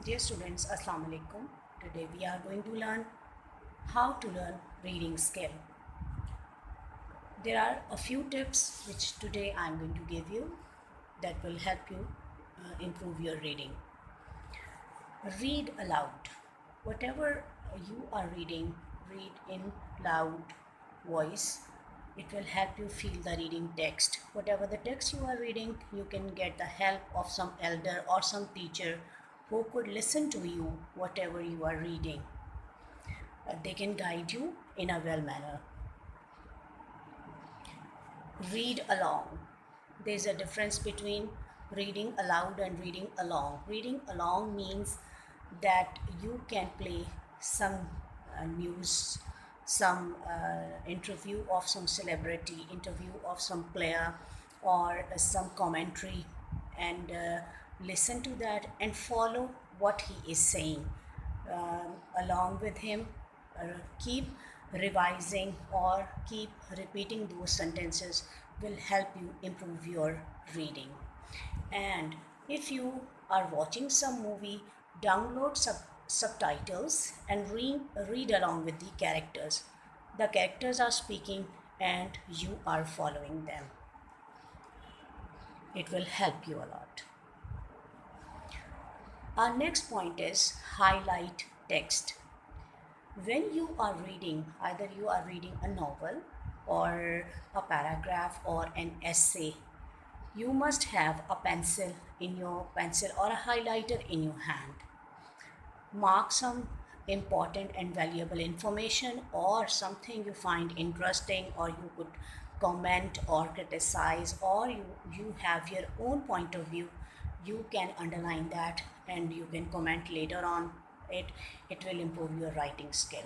Dear students, Assalamu alaikum. Today we are going to learn how to learn reading skill. There are a few tips which today I am going to give you that will help you improve your reading. Read aloud. Whatever you are reading, read in loud voice. It will help you feel the reading text. Whatever the text you are reading, you can get the help of some elder or some teacher who could listen to you whatever you are reading. They can guide you in a well manner. Read along. There's a difference between reading aloud and reading along. Reading along means that you can play some news, some interview of some celebrity, interview of some player, or some commentary, and listen to that and follow what he is saying along with him. Keep revising or keep repeating those sentences will help you improve your reading. And if you are watching some movie, download subtitles and read along with the characters. The characters are speaking and you are following them. It will help you a lot. Our next point is highlight text. When you are reading, either you are reading a novel or a paragraph or an essay, you must have a pencil or a highlighter in your hand. Mark some important and valuable information or something you find interesting, or you could comment or criticize, or you have your own point of view. You can underline that and you can comment later on it will improve your writing skill.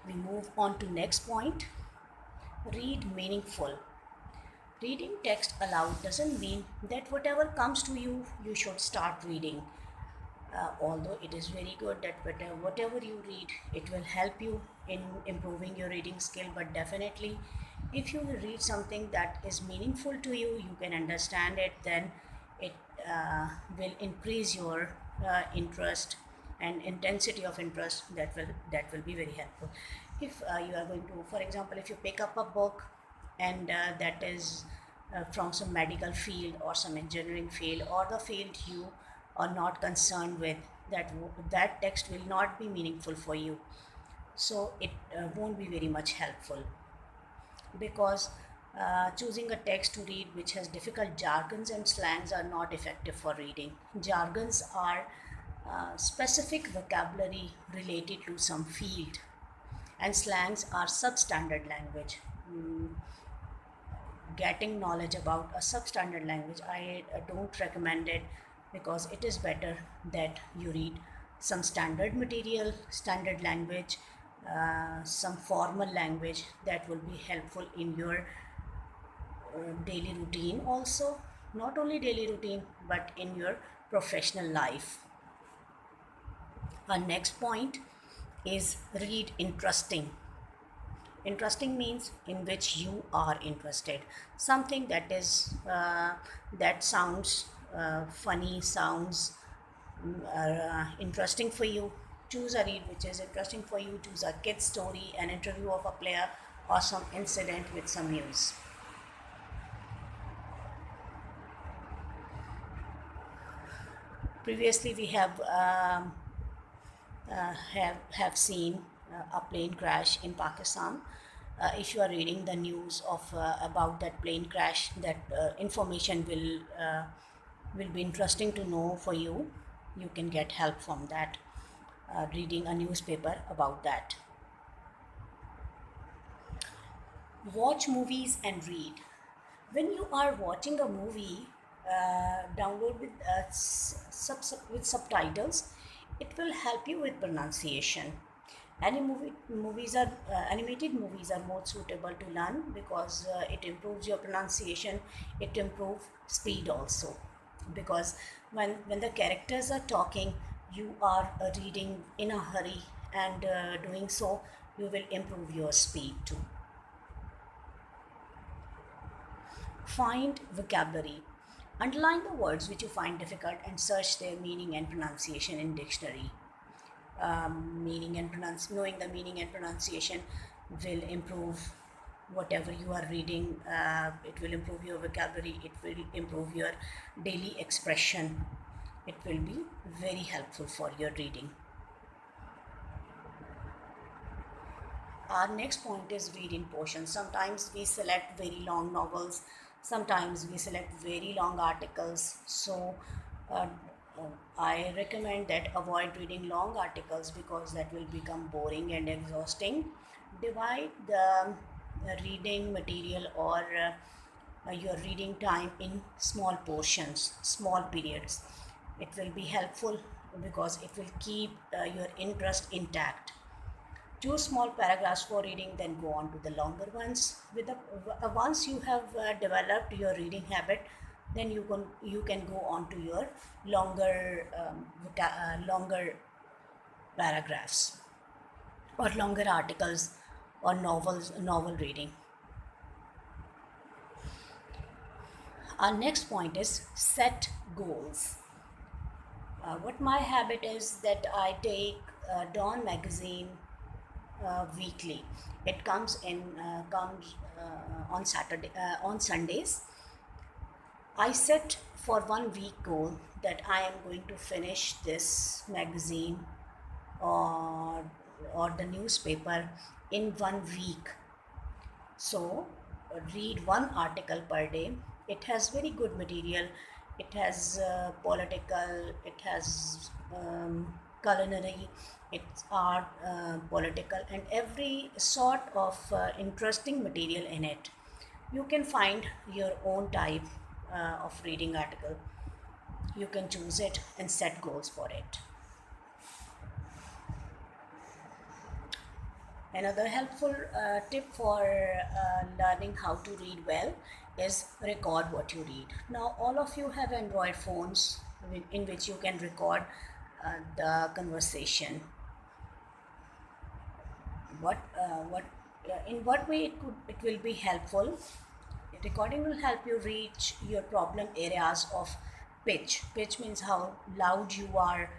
We move on to next point. Read meaningful. Reading text aloud doesn't mean that whatever comes to you you should start reading. Although it is very good that whatever you read, it will help you in improving your reading skill, but definitely if you read something that is meaningful to you, you can understand it, then it will increase your interest and intensity of interest. That will be very helpful. If you are going to, for example, if you pick up a book and that is from some medical field or some engineering field or the field you are not concerned with, that text will not be meaningful for you, so it won't be very much helpful, because choosing a text to read which has difficult jargons and slangs are not effective for reading. Jargons are specific vocabulary related to some field, and slangs are substandard language. Getting knowledge about a substandard language, I don't recommend it, because it is better that you read some standard material, standard language, some formal language that will be helpful in your daily routine also, not only daily routine but in your professional life. Our next point is read interesting. Interesting means in which you are interested, something that is that sounds funny, sounds interesting for you. Choose a read which is interesting for you. Choose a kid's story, an interview of a player, or some incident with some news. Previously we have seen a plane crash in Pakistan. If you are reading the news of about that plane crash, that information will be interesting to know for you. You can get help from that, reading a newspaper about that. Watch movies and read. When you are watching a movie, download with subtitles. It will help you with pronunciation. Animated movies are more suitable to learn, because it improves your pronunciation. It improves speed also, because when the characters are talking, you are reading in a hurry, and doing so you will improve your speed too. Find vocabulary. Underline the words which you find difficult and search their meaning and pronunciation in dictionary. Knowing the meaning and pronunciation will improve whatever you are reading. It will improve your vocabulary. It will improve your daily expression. It will be very helpful for your reading. Our next point is reading portions. Sometimes we select very long novels, sometimes we select very long articles. So uh, I recommend that avoid reading long articles because that will become boring and exhausting. Divide the reading material or your reading time in small portions, small periods. It will be helpful because it will keep your interest intact. Choose small paragraphs for reading, then go on to the longer ones. Once you have developed your reading habit, then you can go on to your longer paragraphs or longer articles or novel reading. Our next point is set goals. What my habit is that I take Dawn magazine weekly. It comes on Sundays. I set for 1 week goal that I am going to finish this magazine or the newspaper in 1 week. So read one article per day. It has very good material. It has political. It has culinary. It's art, political, and every sort of interesting material in it. You can find your own type of reading article. You can choose it and set goals for it. Another helpful tip for learning how to read well is record what you read. Now, all of you have Android phones in which you can record the conversation. In what way it will be helpful? Recording will help you reach your problem areas of pitch. Pitch means how loud you are.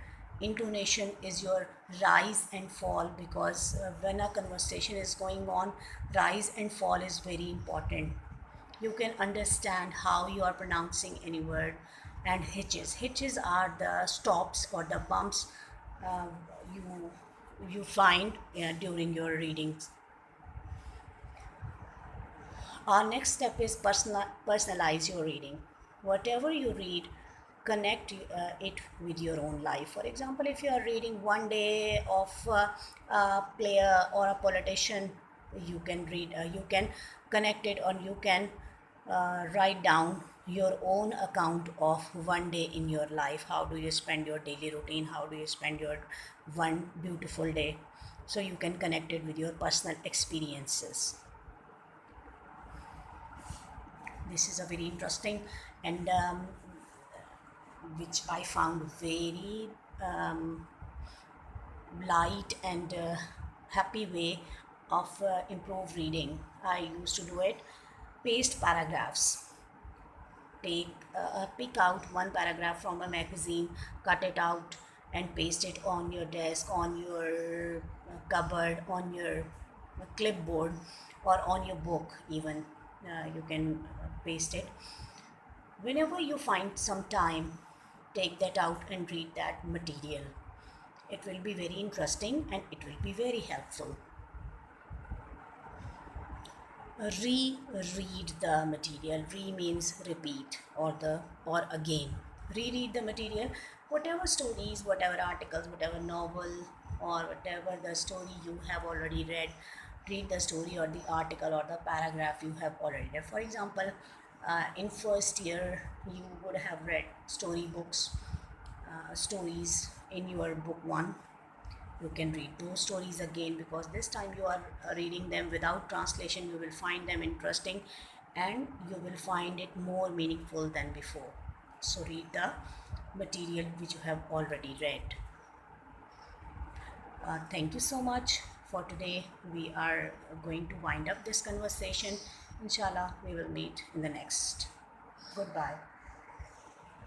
Intonation is your rise and fall because when a conversation is going on, rise and fall is very important. You can understand how you are pronouncing any word. And hitches are the stops or the bumps uh, you you find during your readings. Our next step is personalize your reading. Whatever you read, connect it with your own life. For example, if you are reading one day of a player or a politician, you can connect it, or you can write down your own account of one day in your life. How do you spend your daily routine? How do you spend your one beautiful day? So you can connect it with your personal experiences. This is a very interesting and which I found very light and happy way of improve reading. I used to do it. Paste paragraphs. Pick out one paragraph from a magazine, cut it out, and paste it on your desk, on your cupboard, on your clipboard, or on your book. Even you can paste it. Whenever you find some time, take that out and read that material. It will be very interesting and it will be very helpful. Reread the material. Re means repeat or again. Reread the material. Whatever stories, whatever articles, whatever novel, or whatever the story you have already read, read the story or the article or the paragraph you have already read. For example, in first year you would have read stories in your book one. You can read those stories again because this time you are reading them without translation. You will find them interesting and you will find it more meaningful than before. So read the material which you have already read. Thank you so much for today. We are going to wind up this conversation. Inshallah, we will meet in the next. Goodbye.